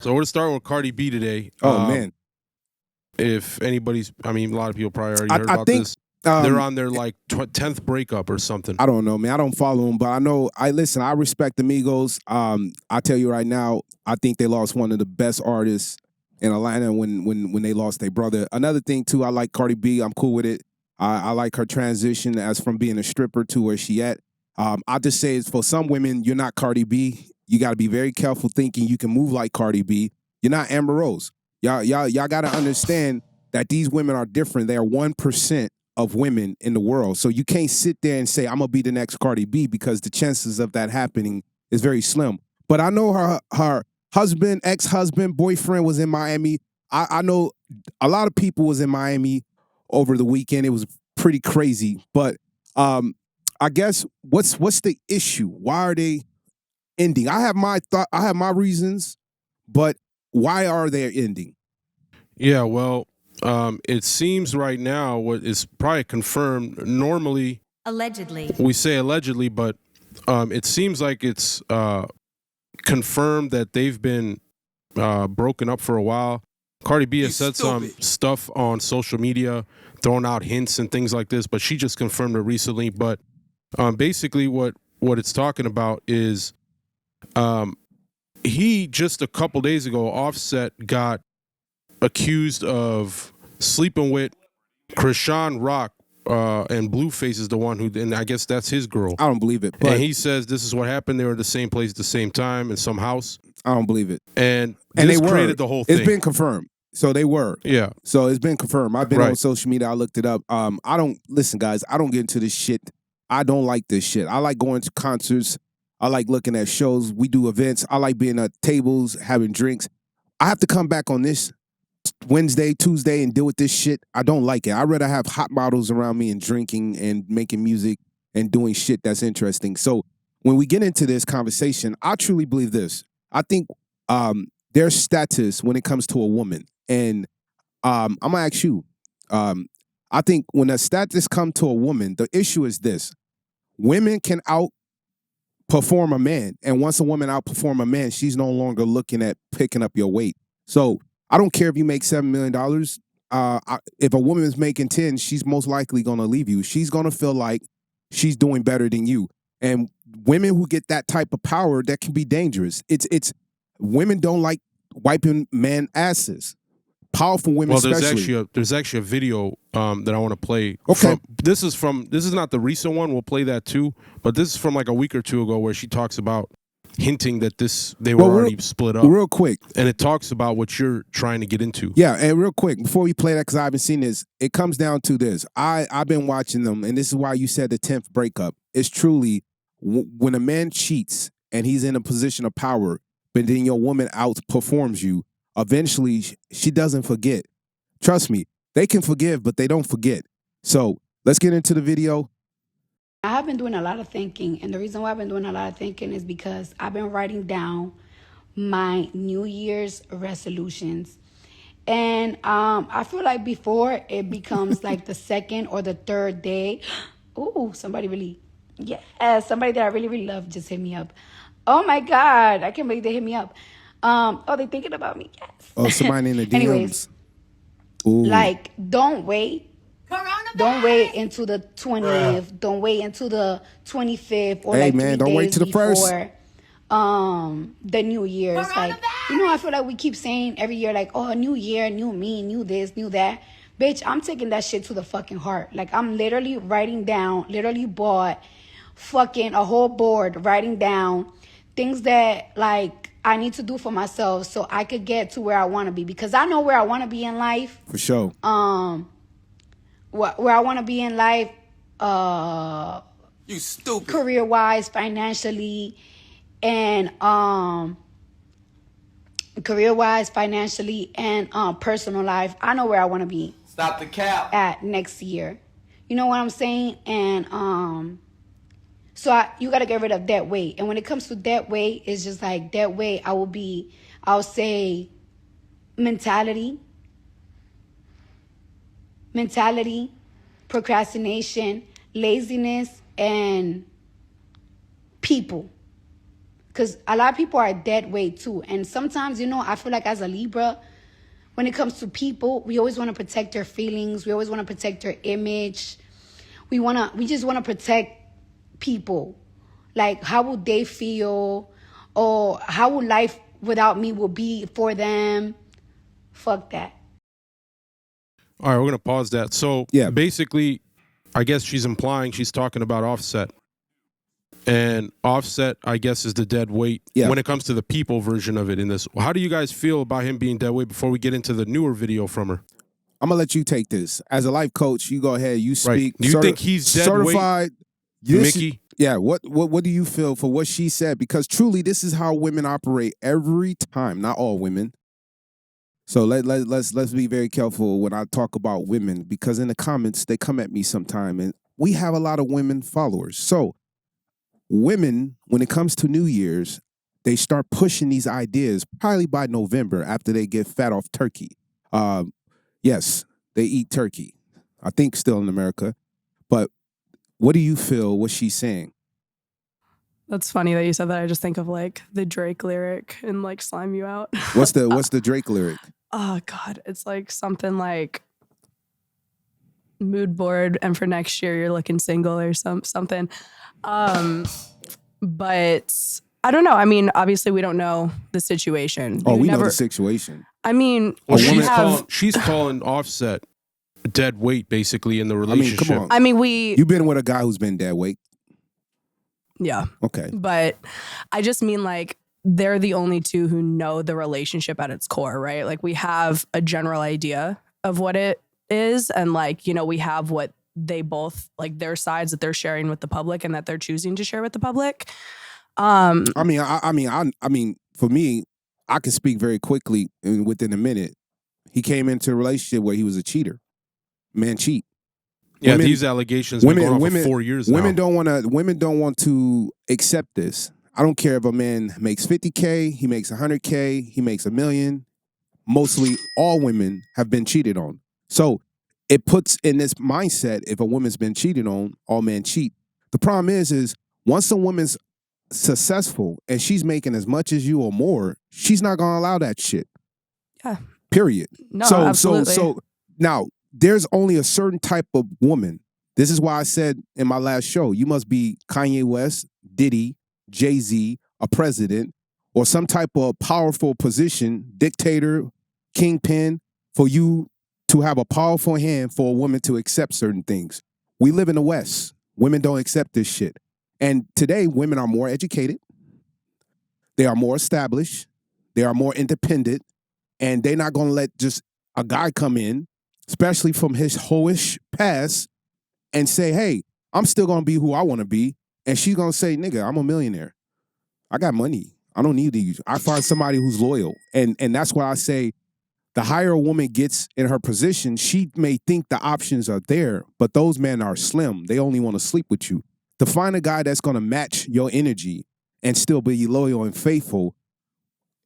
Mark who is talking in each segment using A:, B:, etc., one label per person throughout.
A: So we're starting with Cardi B today.
B: Oh man,
A: If anybody's, I mean, a lot of people probably already heard
B: I
A: about
B: think
A: this. They're on their like 10th breakup or something.
B: I don't know, man. I don't follow them, but I know. I listen. I respect the Migos. I tell you right now, I think they lost one of the best artists in Atlanta when they lost their brother. Another thing too, I like Cardi B. I'm cool with it. I like her transition as from being a stripper to where she at. I just say it's for some women, you're not Cardi B. You got to be very careful thinking you can move like Cardi B. You're not Amber Rose. Y'all got to understand that these women are different. They are 1% of women in the world. So you can't sit there and say, I'm going to be the next Cardi B, because the chances of that happening is very slim. But I know her husband, ex-husband, boyfriend was in Miami. I know a lot of people was in Miami over the weekend. It was pretty crazy. But I guess what's the issue? Why are they ending? I have my reasons, but why are they ending?
A: Yeah, well, it seems right now what is probably confirmed. Normally,
C: Allegedly.
A: we say allegedly, but it seems like it's confirmed that they've been broken up for a while. Cardi B has said some stuff on social media, throwing out hints and things like this, but she just confirmed it recently. But basically, what it's talking about is he just a couple days ago, Offset got accused of sleeping with Krishan Rock, and Blueface is the one who, and I guess that's his girl.
B: I don't believe it. But
A: And he says this is what happened. They were at the same place at the same time in some house,
B: I don't believe it.
A: and
B: And
A: this
B: they were.
A: created the whole thing.
B: It's been confirmed. So they were.
A: Yeah.
B: So it's been confirmed. I've been
A: Right.
B: on social media. I looked it up. I don't listen, guys. I don't get into this shit. I don't like this shit. I like going to concerts. I like looking at shows. We do events. I like being at tables, having drinks. I have to come back on this Wednesday, Tuesday, and deal with this shit. I don't like it. I'd rather have hot models around me and drinking and making music and doing shit that's interesting. So when we get into this conversation, I truly believe this. I think their status when it comes to a woman, and I'm gonna ask you. I think when a status come to a woman, the issue is this: women can outperform a man, and once a woman outperform a man, she's no longer looking at picking up your weight. So I don't care if you make $7 million. If a woman is making 10, she's most likely gonna leave you. She's gonna feel like she's doing better than you. And women who get that type of power, that can be dangerous. It's women don't like wiping men asses. Powerful women,
A: Well,
B: especially.
A: there's actually a video that I want to play.
B: Okay.
A: This is not the recent one. We'll play that too, but this is from like a week or two ago where she talks about hinting that they were already split up.
B: Real quick,
A: and it talks about what you're trying to get into.
B: yeah, and real quick before we play that, because I haven't seen this, it comes down to this. I've been watching them, and this is why you said the 10th breakup. It's truly when a man cheats and he's in a position of power, but then your woman outperforms you. Eventually, she doesn't forget. Trust me, they can forgive, but they don't forget. So let's get into the video.
D: I have been doing a lot of thinking, and the reason why I've been doing a lot of thinking is because I've been writing down my New Year's resolutions. And I feel like before it becomes like the second or the third day, ooh, somebody that I really, really love just hit me up. Oh my God, I can't believe they hit me up. Oh, they thinking about me, yes.
B: Oh, somebody in the DMs.
D: Anyways,
B: Ooh.
D: like, don't wait. Don't wait until the 20th. Don't wait until the 25th or
B: Hey,
D: like
B: man,
D: 3
B: don't wait
D: days
B: till the first.
D: before the New Year's. Like, I feel like we keep saying every year, like, oh, new year, new me, new this, new that. Bitch, I'm taking that shit to the fucking heart. Like, I'm literally writing down, literally bought fucking a whole board, writing down things that, like, I need to do for myself so I could get to where I want to be. Because I know where I want to be in life.
B: For sure.
D: Where I want to be in life,
E: you stupid.
D: career-wise, financially, and personal life. I know where I want to be.
E: Stop the cap.
D: At next year. You know what I'm saying? And you got to get rid of debt weight. And when it comes to debt weight, it's just like debt weight, I'll say mentality, procrastination, laziness, and people. because a lot of people are dead weight too. And sometimes, I feel like as a Libra, when it comes to people, we always want to protect their feelings. We always want to protect their image. We just want to protect people. Like, how would they feel? Or how would life without me will be for them? Fuck that.
A: All right, we're going to pause that. So basically, I guess she's implying she's talking about Offset. And Offset, I guess, is the dead weight when it comes to the people version of it in this. How do you guys feel about him being dead weight before we get into the newer video from her?
B: I'm going to let you take this. As a life coach, you go ahead, you speak.
A: Right. Do you think he's dead
B: certified
A: weight, Mickey?
B: Yeah, what do you feel for what she said? Because truly, this is how women operate every time. Not all women. So let's be very careful when I talk about women, because in the comments they come at me sometime, and we have a lot of women followers. So women, when it comes to New Year's, they start pushing these ideas probably by November after they get fat off turkey. Yes, they eat turkey. I think still in America. But what do you feel what she's saying?
C: That's funny that you said that. I just think of like the Drake lyric and like slime you out.
B: What's the Drake lyric?
C: Oh God, it's like something like mood board, and for next year you're looking single or something. But I don't know. I mean, obviously we don't know the situation.
B: Oh, we know the situation.
C: I mean,
A: well, she's calling Offset dead weight basically in the relationship.
B: I mean, come on.
C: I mean,
B: you've been with a guy who's been dead weight.
C: Yeah.
B: Okay.
C: But I just mean like they're the only two who know the relationship at its core, right? Like we have a general idea of what it is, and like, we have what they both, like their sides that they're sharing with the public and that they're choosing to share with the public.
B: I mean, for me, I can speak very quickly and within a minute. He came into a relationship where he was a cheater. Man cheat.
A: Yeah, these allegations been going on for 4 years now.
B: Women don't want to accept this. I don't care if a man makes 50K, he makes 100K, he makes $1 million. Mostly all women have been cheated on. So it puts in this mindset, if a woman's been cheated on, all men cheat. The problem is once a woman's successful and she's making as much as you or more, she's not going to allow that shit.
C: Yeah.
B: Period.
C: No, absolutely.
B: So now there's only a certain type of woman. This is why I said in my last show, you must be Kanye West, Diddy, Jay-Z, a president, or some type of powerful position, dictator, kingpin, for you to have a powerful hand for a woman to accept certain things. We live in the West. Women don't accept this shit. And today, women are more educated. They are more established. They are more independent. And they're not going to let just a guy come in, especially from his hoish past, and say, hey, I'm still going to be who I want to be. And she's going to say, nigga, I'm a millionaire. I got money. I don't need these. I find somebody who's loyal. And that's why I say the higher a woman gets in her position, she may think the options are there, but those men are slim. They only want to sleep with you. To find a guy that's going to match your energy and still be loyal and faithful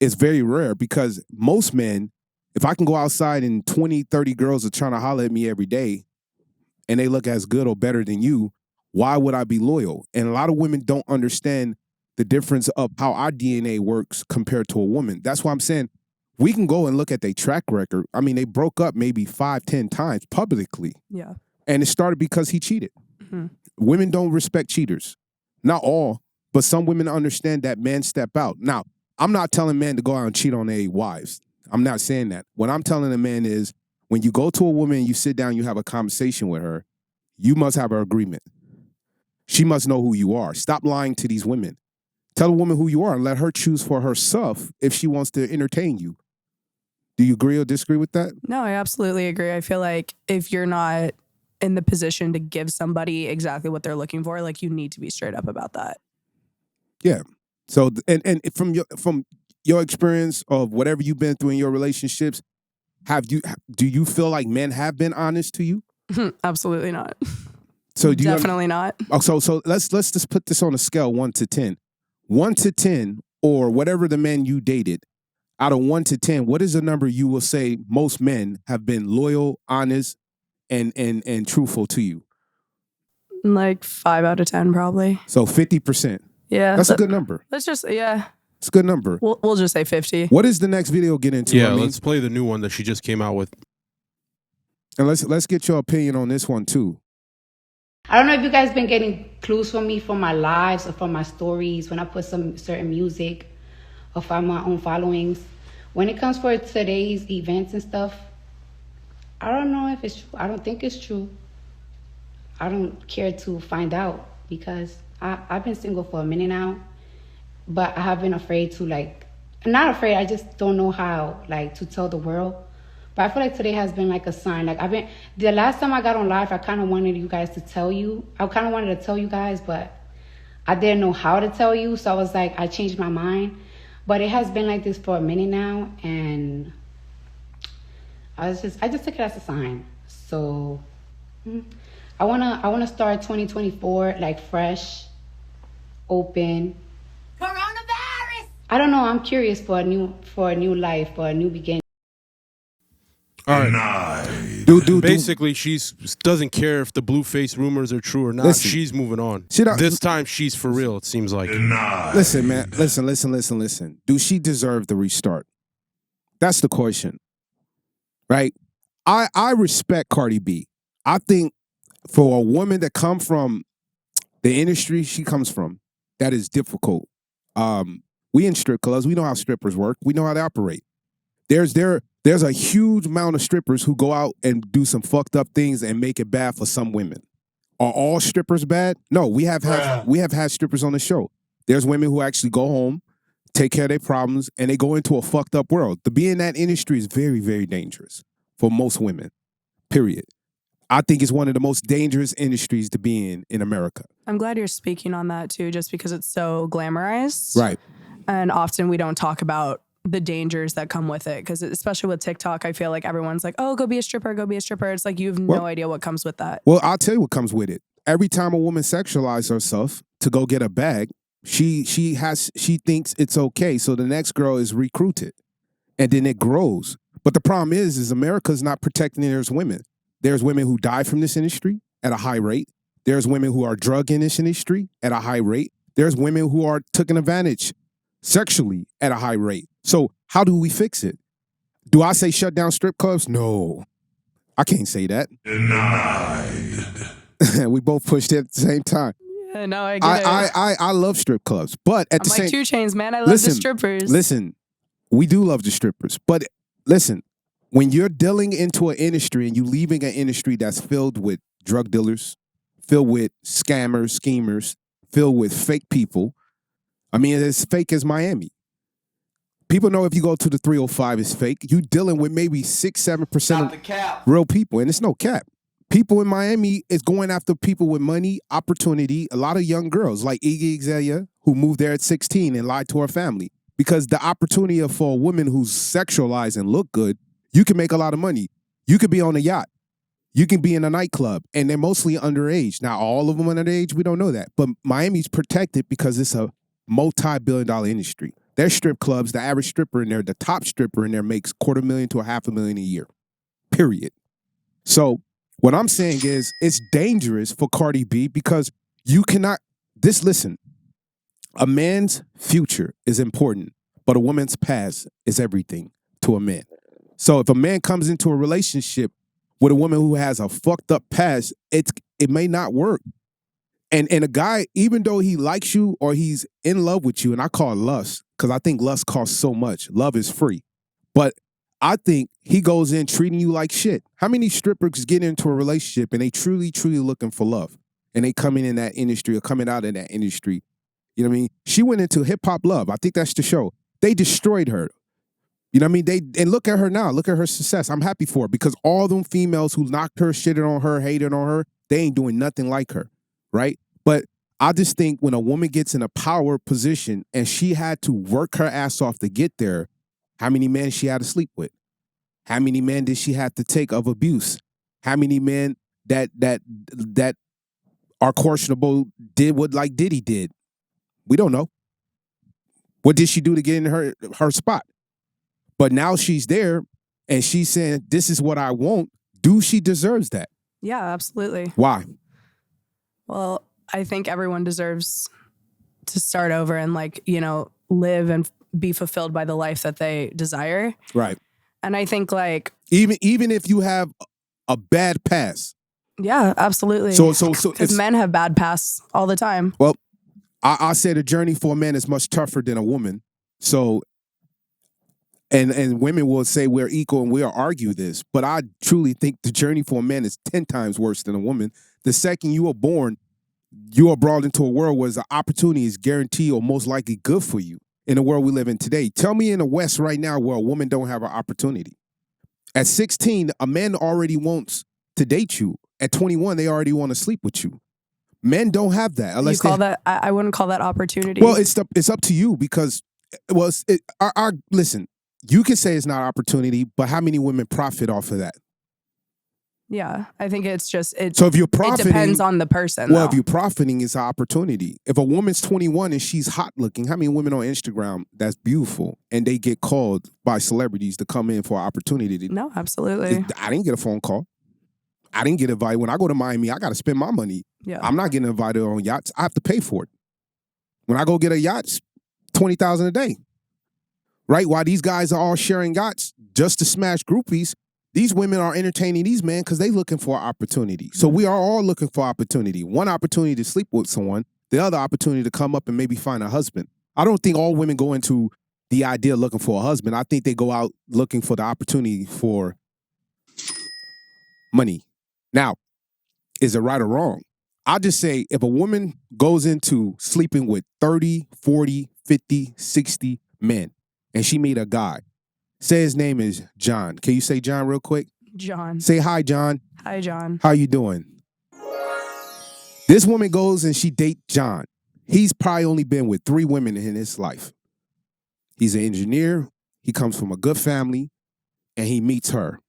B: is very rare, because most men, if I can go outside and 20, 30 girls are trying to holler at me every day and they look as good or better than you, why would I be loyal? And a lot of women don't understand the difference of how our DNA works compared to a woman. That's why I'm saying we can go and look at their track record. I mean, they broke up maybe 5, 10 times publicly.
C: Yeah.
B: And it started because he cheated.
C: Mm-hmm.
B: Women don't respect cheaters. Not all, but some women understand that men step out. Now, I'm not telling men to go out and cheat on their wives. I'm not saying that. What I'm telling a man is when you go to a woman, you sit down, you have a conversation with her, you must have an agreement. She must know who you are. Stop lying to these women. Tell a woman who you are and let her choose for herself if she wants to entertain you. Do you agree or disagree with that?
C: No, I absolutely agree. I feel like if you're not in the position to give somebody exactly what they're looking for, like you need to be straight up about that.
B: Yeah. So, and from your experience of whatever you've been through in your relationships, do you feel like men have been honest to you?
C: Absolutely not.
B: So
C: definitely not.
B: Oh, so let's just put this on a scale 1 to 10. 1 to 10, or whatever the men you dated, out of 1 to 10, what is the number you will say most men have been loyal, honest, and truthful to you?
C: Like 5 out of 10, probably.
B: So 50%.
C: Yeah.
B: That's a good number.
C: Let's just, yeah.
B: It's a good number.
C: We'll just say 50.
B: What is the next video get into?
A: Yeah, let's play the new one that she just came out with.
B: And let's get your opinion on this one too.
D: I don't know if you guys been getting clues from me from my lives or from my stories when I put some certain music or from my own followings. When it comes for today's events and stuff, I don't know if it's true. I don't think it's true. I don't care to find out because I've been single for a minute now, but I have been afraid to not afraid, I just don't know how to tell the world. But I feel like today has been like a sign. The last time I got on live, I kind of wanted you guys to tell you. I kind of wanted to tell you guys, but I didn't know how to tell you. So I was like, I changed my mind. But it has been like this for a minute now. And I just took it as a sign. So I wanna start 2024 fresh, open. Coronavirus! I don't know. I'm curious for a new life, for a new beginning.
A: All right. Basically, she doesn't care if the Blueface rumors are true or not.
B: Listen,
A: she's moving on.
B: This
A: time, she's for real, it seems like.
B: Listen, man. Listen. Do she deserve the restart? That's the question. Right? I respect Cardi B. I think for a woman that come from the industry she comes from, that is difficult. We in strip clubs. We know how strippers work. We know how they operate. There's a huge amount of strippers who go out and do some fucked up things and make it bad for some women. Are all strippers bad? No, we have had strippers on the show. There's women who actually go home, take care of their problems, and they go into a fucked up world. To be in that industry is very, very dangerous for most women, period. I think it's one of the most dangerous industries to be in America.
C: I'm glad you're speaking on that too, just because it's so glamorized.
B: Right.
C: And often we don't talk about the dangers that come with it, because especially with TikTok, I feel like everyone's like, oh, go be a stripper, go be a stripper. It's like you have no idea what comes with that.
B: Well, I'll tell you what comes with it. Every time a woman sexualizes herself to go get a bag, she thinks it's okay. So the next girl is recruited, and then it grows. But the problem is America's not protecting there's women. There's women who die from this industry at a high rate. There's women who are drugged in this industry at a high rate. There's women who are taken advantage sexually at a high rate. So how do we fix it? Do I say shut down strip clubs? No, I can't say that. Denied. We both pushed it at the same time.
C: Yeah, no, I get it.
B: I love strip clubs, but at the same time,
C: 2 Chainz, man, I love the strippers.
B: Listen, we do love the strippers, but listen, when you're dealing into an industry and you leaving an industry that's filled with drug dealers, filled with scammers, schemers, filled with fake people. I mean, it's as fake as Miami. People know if you go to the 305, it's fake. You dealing with maybe 6-7% of real people, and it's no cap. People in Miami is going after people with money, opportunity, a lot of young girls like Iggy Azalea, who moved there at 16 and lied to her family. Because the opportunity for a woman who's sexualized and look good, you can make a lot of money. You could be on a yacht. You can be in a nightclub, and they're mostly underage. Now, all of them underage, we don't know that. But Miami's protected because it's a multi-billion-dollar industry. There's strip clubs, the average stripper in there, the top stripper in there makes $250,000 to $500,000 a year, period. So what I'm saying is it's dangerous for Cardi B because you cannot, listen, a man's future is important, but a woman's past is everything to a man. So if a man comes into a relationship with a woman who has a fucked up past, it may not work. And a guy, even though he likes you or he's in love with you, and I call it lust, because I think lust costs so much. Love is free. But I think he goes in treating you like shit. How many strippers get into a relationship and they truly, truly looking for love? And they coming in that industry or coming out of that industry. You know what I mean? She went into hip-hop love. I think that's the show. They destroyed her. You know what I mean? And look at her now. Look at her success. I'm happy for her because all them females who knocked her, shitted on her, hated on her, they ain't doing nothing like her, right? But I just think when a woman gets in a power position and she had to work her ass off to get there, how many men she had to sleep with? How many men did she have to take of abuse? How many men that are questionable did what like Diddy did? We don't know. What did she do to get in her spot? But now she's there and she's saying, this is what I want. Do she deserves that?
C: Yeah, absolutely.
B: Why?
C: Well, I think everyone deserves to start over and like, you know, live and be fulfilled by the life that they desire.
B: Right.
C: And I think like
B: even if you have a bad past.
C: Yeah, absolutely.
B: So
C: because men have bad pasts all the time.
B: Well, I say the journey for a man is much tougher than a woman. So, and women will say we're equal and we'll argue this, but I truly think the journey for a man is 10 times worse than a woman. The second you are born, you are brought into a world where the opportunity is guaranteed or most likely good for you in the world we live in today. Tell me in the West right now where a woman don't have an opportunity. At 16, a man already wants to date you. At 21, they already want to sleep with you. Men don't have that. Unless
C: you call that, I wouldn't call that opportunity.
B: Well, it's up to you because, well, listen, you can say it's not opportunity, but how many women profit off of that?
C: Yeah, I think it's just,
B: so if you're profiting,
C: it depends on the person.
B: Well,
C: though.
B: if you're profiting, it's an opportunity. If a woman's 21 and she's hot looking, how many women on Instagram that's beautiful and they get called by celebrities to come in for an opportunity?
C: No, absolutely.
B: I didn't get a phone call. I didn't get invited. When I go to Miami, I got to spend my money.
C: Yeah.
B: I'm not getting invited on yachts. I have to pay for it. When I go get a yacht, it's $20,000 a day. Right? While these guys are all sharing yachts just to smash groupies, these women are entertaining these men because they're looking for opportunity. So we are all looking for opportunity. One opportunity to sleep with someone, the other opportunity to come up and maybe find a husband. I don't think all women go into the idea of looking for a husband. I think they go out looking for the opportunity for money. Now, is it right or wrong? I'll just say if a woman goes into sleeping with 30, 40, 50, 60 men, and she meet a guy, say his name is John. Can you say John real quick?
C: John.
B: Say hi, John.
C: Hi, John.
B: How you doing? This woman goes and she dates John. He's probably only been with 3 women in his life. He's an engineer. He comes from a good family, and he meets her.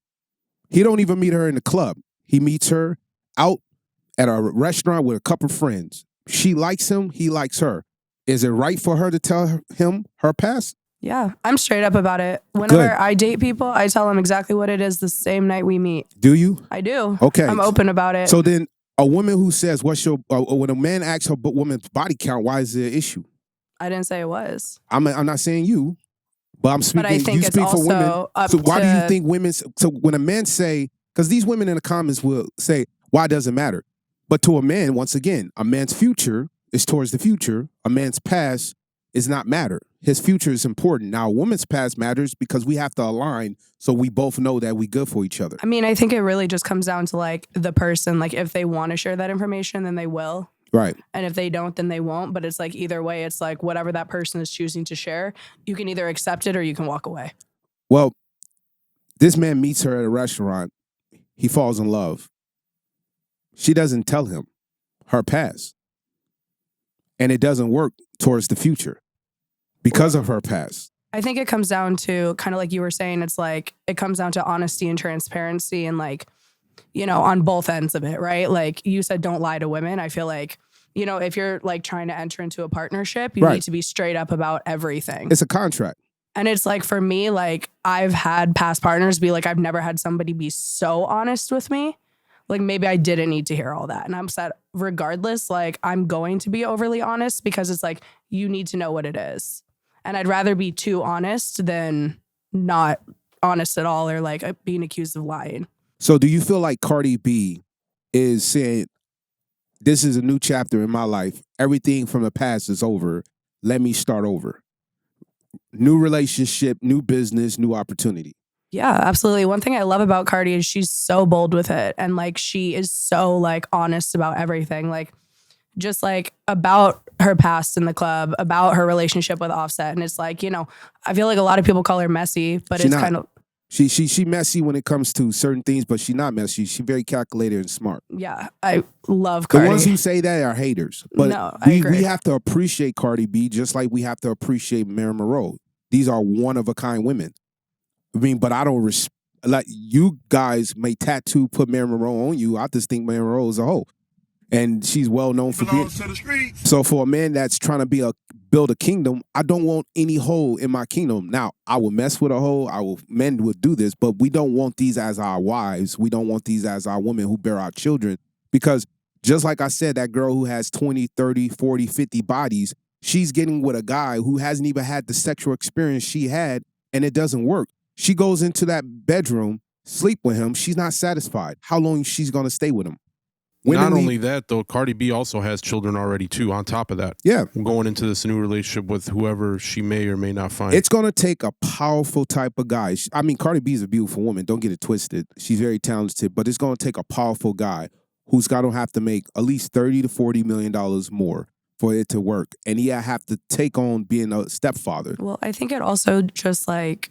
B: He don't even meet her in the club. He meets her out at a restaurant with a couple friends. She likes him. He likes her. Is it right for her to tell him her past?
C: Yeah, I'm straight up about it. Whenever I date people, I tell them exactly what it is the same night we meet.
B: Do you?
C: I do.
B: Okay.
C: I'm open about it.
B: So then a woman who says, what's your, when a man asks her woman's body count, why is there an issue?
C: I didn't say it was.
B: I'm not saying you, but I'm speaking,
C: but I think
B: you
C: it's
B: speak for women.
C: Up
B: so why
C: to...
B: do you think women, so when a man say, because these women in the comments will say, why does it matter? But to a man, once again, a man's future is towards the future. A man's past is not matter. His future is important. Now, a woman's past matters because we have to align so we both know that we good for each other.
C: I mean, I think it really just comes down to like the person, like if they want to share that information, then they will.
B: Right.
C: And if they don't, then they won't. But it's like either way, it's like whatever that person is choosing to share, you can either accept it or you can walk away.
B: Well, this man meets her at a restaurant. He falls in love. She doesn't tell him her past. And it doesn't work towards the future because of her past.
C: I think it comes down to kind of like you were saying, it's like it comes down to honesty and transparency and like, you know, on both ends of it, right? Like you said, don't lie to women. I feel like, you know, if you're like trying to enter into a partnership, you need to be straight up about everything.
B: It's a contract.
C: And it's like, for me, like I've had past partners be like, I've never had somebody be so honest with me. Like maybe I didn't need to hear all that. And I'm sad, regardless, like I'm going to be overly honest because it's like, you need to know what it is. And I'd rather be too honest than not honest at all or like being accused of lying.
B: So do you feel like Cardi B is saying, this is a new chapter in my life. Everything from the past is over. Let me start over. New relationship, new business, new opportunity.
C: Yeah, absolutely. One thing I love about Cardi is she's so bold with it. And like, she is so like honest about everything. Like just like about her past in the club, about her relationship with Offset. And it's like, you know, I feel like a lot of people call her messy, but it's kind of...
B: She messy when it comes to certain things, but she's not messy. She's very calculated and smart.
C: Yeah, I love Cardi.
B: The ones who say that are haters. But
C: no, I agree.
B: We have to appreciate Cardi B just like we have to appreciate Marilyn Monroe. These are one-of-a-kind women. I mean, but I don't like you guys may put Marilyn Monroe on you. I just think Marilyn Monroe is a hoe. And she's well known for being. So for a man that's trying to build a kingdom, I don't want any hoe in my kingdom. Now, I will mess with a hoe. Men would do this, but we don't want these as our wives. We don't want these as our women who bear our children. Because just like I said, that girl who has 20, 30, 40, 50 bodies, she's getting with a guy who hasn't even had the sexual experience she had, and it doesn't work. She goes into that bedroom, sleep with him. She's not satisfied. How long she's going to stay with him?
A: Not only that, though, Cardi B also has children already, too, on top of that.
B: Yeah.
A: Going into this new relationship with whoever she may or may not find.
B: It's going to take a powerful type of guy. I mean, Cardi B is a beautiful woman. Don't get it twisted. She's very talented, but it's going to take a powerful guy who's going to have to make at least $30 to $40 million more for it to work. And he have to take on being a stepfather.
C: Well, I think it also just like,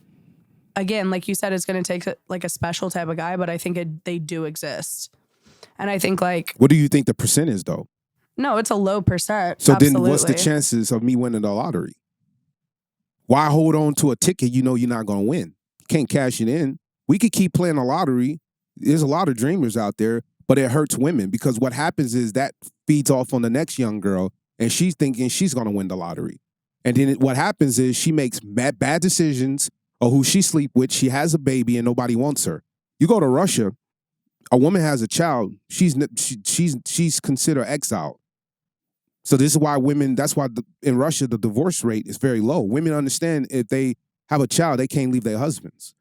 C: again, like you said, it's going to take like a special type of guy, but I think they do exist. And I think like...
B: What do you think the percent is, though?
C: No, it's a low percent.
B: So
C: Absolutely.
B: then what's the chances of me winning the lottery? Why hold on to a ticket you know you're not going to win? You can't cash it in. We could keep playing the lottery. There's a lot of dreamers out there, but it hurts women because what happens is that feeds off on the next young girl, and she's thinking she's going to win the lottery. And then what happens is she makes bad decisions or who she sleep with. She has a baby and nobody wants her. You go to Russia, a woman has a child, she's considered exiled. So this is why that's why in Russia, the divorce rate is very low. Women understand if they have a child, they can't leave their husbands.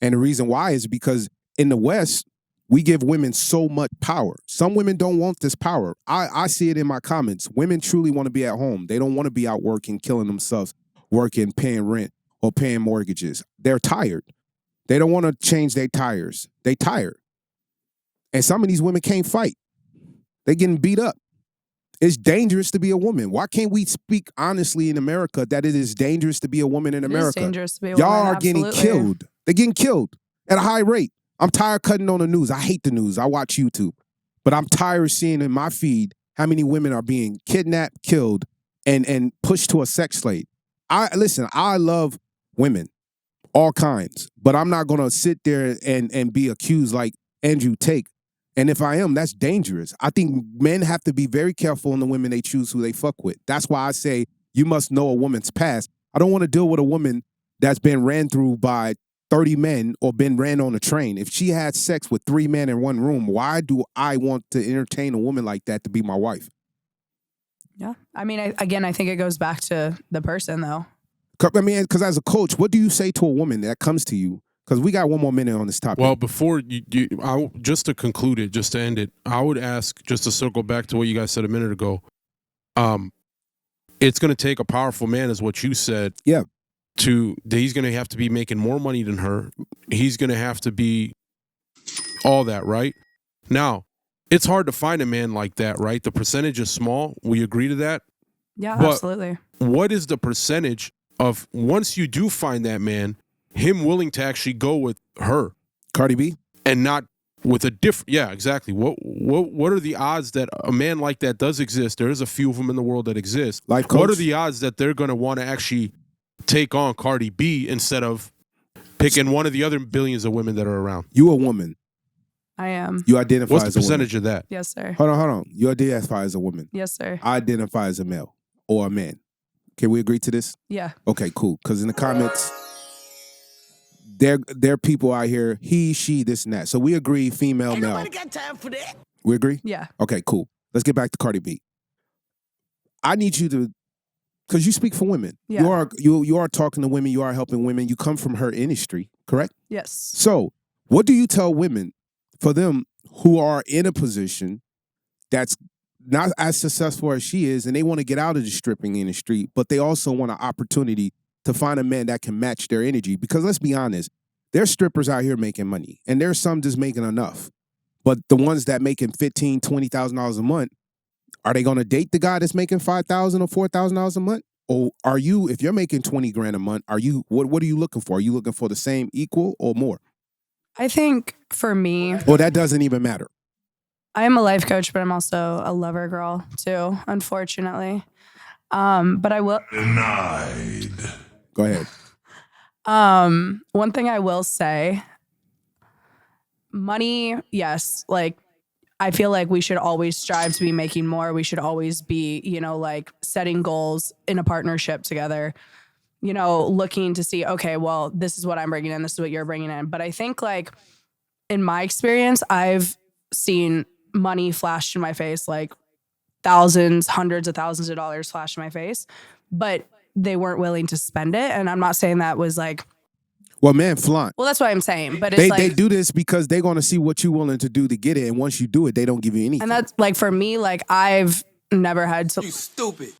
B: And the reason why is because in the West, we give women so much power. Some women don't want this power. I see it in my comments. Women truly want to be at home. They don't want to be out working, killing themselves, working, paying rent, or paying mortgages. They're tired. They don't want to change their tires. They tired. And some of these women can't fight. They're getting beat up. It's dangerous to be a woman. Why can't we speak honestly in America that it is dangerous to be a woman in America?
C: It is dangerous to be a
B: Y'all
C: woman,
B: are getting
C: absolutely.
B: killed. They're getting killed at a high rate. I'm tired of cutting on the news. I hate the news. I watch YouTube. But I'm tired of seeing in my feed how many women are being kidnapped, killed, and pushed to a sex slave. I love women, all kinds. But I'm not going to sit there and be accused like Andrew Tate. And if I am, that's dangerous. I think men have to be very careful on the women they choose who they fuck with. That's why I say you must know a woman's past. I don't want to deal with a woman that's been ran through by 30 men or been ran on a train. If she had sex with 3 men in one room, why do I want to entertain a woman like that to be my wife?
C: Yeah. I mean, I think it goes back to the person, though.
B: I mean, because as a coach, what do you say to a woman that comes to you? Because we got one more minute on this topic.
A: Well, before just to conclude it, just to end it, I would ask, just to circle back to what you guys said a minute ago, it's going to take a powerful man, is what you said.
B: Yeah.
A: He's going to have to be making more money than her. He's going to have to be all that, right? Now, it's hard to find a man like that, right? The percentage is small. We agree to that?
C: Yeah,
A: but
C: absolutely.
A: What is the percentage of, once you do find that man, him willing to actually go with her?
B: Cardi B?
A: And not with a different, yeah, exactly. What are the odds that a man like that does exist? There is a few of them in the world that exist.
B: Life coach?
A: What are the odds that they're going to want to actually take on Cardi B instead of picking one of the other billions of women that are around?
B: You a woman.
C: I am.
B: You identify
A: What's
B: as
A: the
B: a woman.
A: percentage of that?
C: Yes, sir.
B: Hold on. You identify as a woman.
C: Yes, sir.
B: I identify as a male or a man. Can we agree to this?
C: Yeah.
B: Okay, cool. Because in the comments, there are people out here, he, she, this, and that. So we agree, female, male.
E: Nobody got time for that.
B: We agree?
C: Yeah.
B: Okay, cool. Let's get back to Cardi B. I need you to, because you speak for women.
C: Yeah.
B: You are talking to women. You are helping women. You come from her industry, correct?
C: Yes.
B: So what do you tell women for them who are in a position that's not as successful as she is, and they want to get out of the stripping industry, but they also want an opportunity to find a man that can match their energy? Because let's be honest, there's strippers out here making money, and there's some just making enough. But the ones that making $15,000, $20,000 a month, are they going to date the guy that's making $5,000 or $4,000 a month? Or are you, if you're making 20 grand a month, what are you looking for? Are you looking for the same, equal, or more?
C: I think for me,
B: Or that doesn't even matter?
C: I am a life coach, but I'm also a lover girl too, unfortunately. But I will.
E: Denied.
B: Go ahead.
C: One thing I will say, money, yes, like I feel like we should always strive to be making more. We should always be, like setting goals in a partnership together, looking to see, okay, well, this is what I'm bringing in. This is what you're bringing in. But I think like in my experience, I've seen money flashed in my face like thousands, hundreds of thousands of dollars flashed in my face, but they weren't willing to spend it. And I'm not saying that was like,
B: well, man, flaunt.
C: well, that's what I'm saying. But it's
B: they do this because they're going to see what you're willing to do to get it. And once you do it, they don't give you anything.
C: And that's like, for me, like I've never had to.
F: You stupid.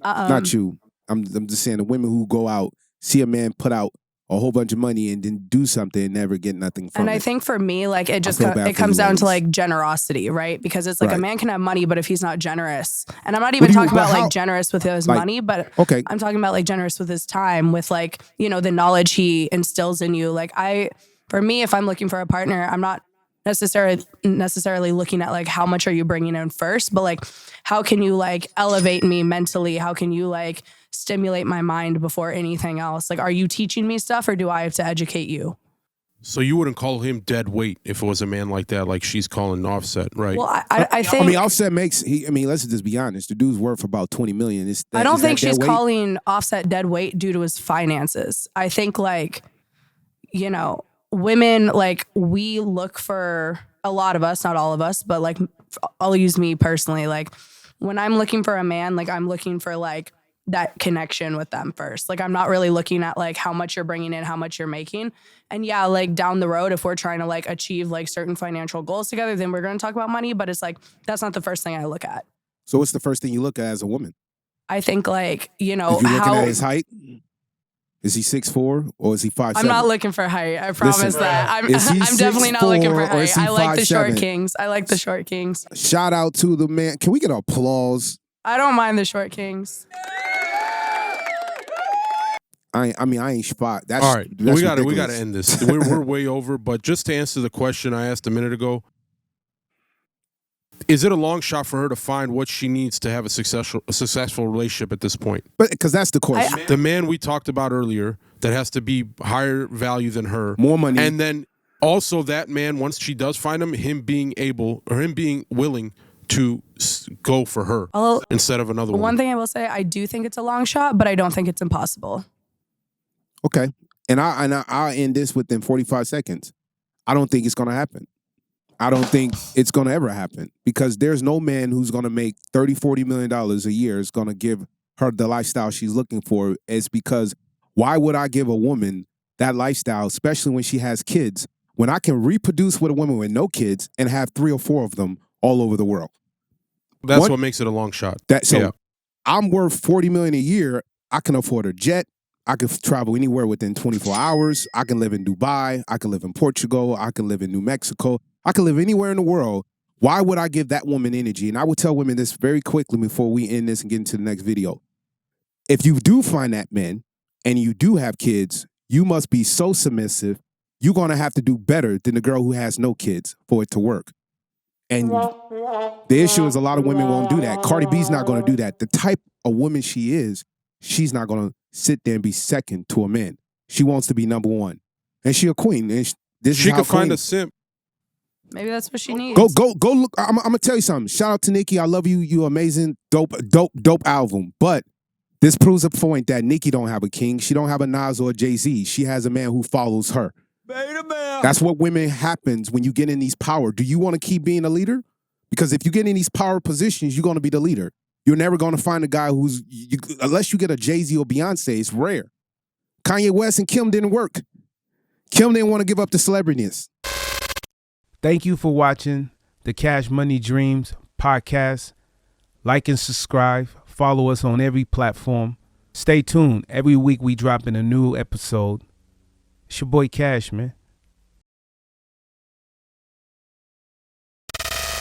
B: Not you. I'm just saying the women who go out, see a man put out a whole bunch of money and then do something and never get nothing from it.
C: And I think for me, like it just
B: feel bad
C: it
B: for
C: comes
B: you
C: down to
B: ladies.
C: like generosity, right? Because it's like a
B: Right.
C: man can have money, but if he's not generous, and I'm not even
B: do you-
C: talking about
B: but how-
C: like generous with his
B: like,
C: money, but
B: okay.
C: I'm talking about like generous with his time, with like, you know, the knowledge he instills in you. Like for me, if I'm looking for a partner, I'm not necessarily looking at like how much are you bringing in first, but like how can you like elevate me mentally? How can you like stimulate my mind before anything else? Like, are you teaching me stuff or do I have to educate you?
A: So you wouldn't call him dead weight if it was a man like that, like she's calling Offset, right?
C: Well, I think.
B: I mean, Offset makes. Let's just be honest. The dude's worth about $20 million.
C: I don't think she's calling Offset dead weight due to his finances. I think like, you know, women, like we look for, a lot of us, not all of us, but like I'll use me personally. Like when I'm looking for a man, like I'm looking for like that connection with them first. Like I'm not really looking at like how much you're bringing in, how much you're making. And yeah, like down the road, if we're trying to like achieve like certain financial goals together, then we're going to talk about money. But it's like, that's not the first thing I look at.
B: So what's the first thing you look at as a woman?
C: I think like, you know,
B: If you're looking
C: how
B: at his height, is he 6'4" or is he 5'7"?
C: I'm not looking for height. I promise
B: Listen,
C: that. I'm
B: is he
C: definitely not looking
B: 6'4"
C: for
B: or is
C: height.
B: he
C: I like the short
B: 5'7"?
C: kings. I like the short kings.
B: Shout out to the man. Can we get applause?
C: I don't mind the short kings.
B: I ain't spot. That's
A: All right,
B: that's
A: we got
B: ridiculous.
A: to end this. We're way over. But just to answer the question I asked a minute ago, is it a long shot for her to find what she needs to have a successful relationship at this point?
B: But because that's the question.
A: The man we talked about earlier that has to be higher value than her,
B: More money.
A: and then also that man, once she does find him being able or him being willing to go for her
C: Although,
A: instead of another one.
C: one thing I will say, I do think it's a long shot, but I don't think it's impossible.
B: Okay. And I'll end this within 45 seconds. I don't think it's going to happen. I don't think it's going to ever happen because there's no man who's going to make $30, $40 million a year is going to give her the lifestyle she's looking for. It's because why would I give a woman that lifestyle, especially when she has kids, when I can reproduce with a woman with no kids and have 3 or 4 of them all over the world?
A: That's what makes it a long shot.
B: So I'm worth $40 million a year. I can afford a jet. I can travel anywhere within 24 hours. I can live in Dubai. I can live in Portugal. I can live in New Mexico. I can live anywhere in the world. Why would I give that woman energy? And I will tell women this very quickly before we end this and get into the next video. If you do find that man and you do have kids, you must be so submissive. You're going to have to do better than the girl who has no kids for it to work. And the issue is a lot of women won't do that. Cardi B's not going to do that. The type of woman she is, she's not going to sit there and be second to a man. She wants to be number one. And she a queen. And
A: She could find a simp.
C: Maybe that's what she needs.
B: Go look. I'm going to tell you something. Shout out to Nicki. I love you. You amazing. Dope album. But this proves a point that Nicki don't have a king. She don't have a Nas or a Jay-Z. She has a man who follows her. That's what women happens when you get in these power. Do you want to keep being a leader? Because if you get in these power positions, you're going to be the leader. You're never going to find a guy who's, unless you get a Jay-Z or Beyonce, it's rare. Kanye West and Kim didn't work. Kim didn't want to give up the celebrityness.
G: Thank you for watching the Cash Money Dreams podcast. Like and subscribe. Follow us on every platform. Stay tuned. Every week we drop in a new episode. It's your boy Cash, man.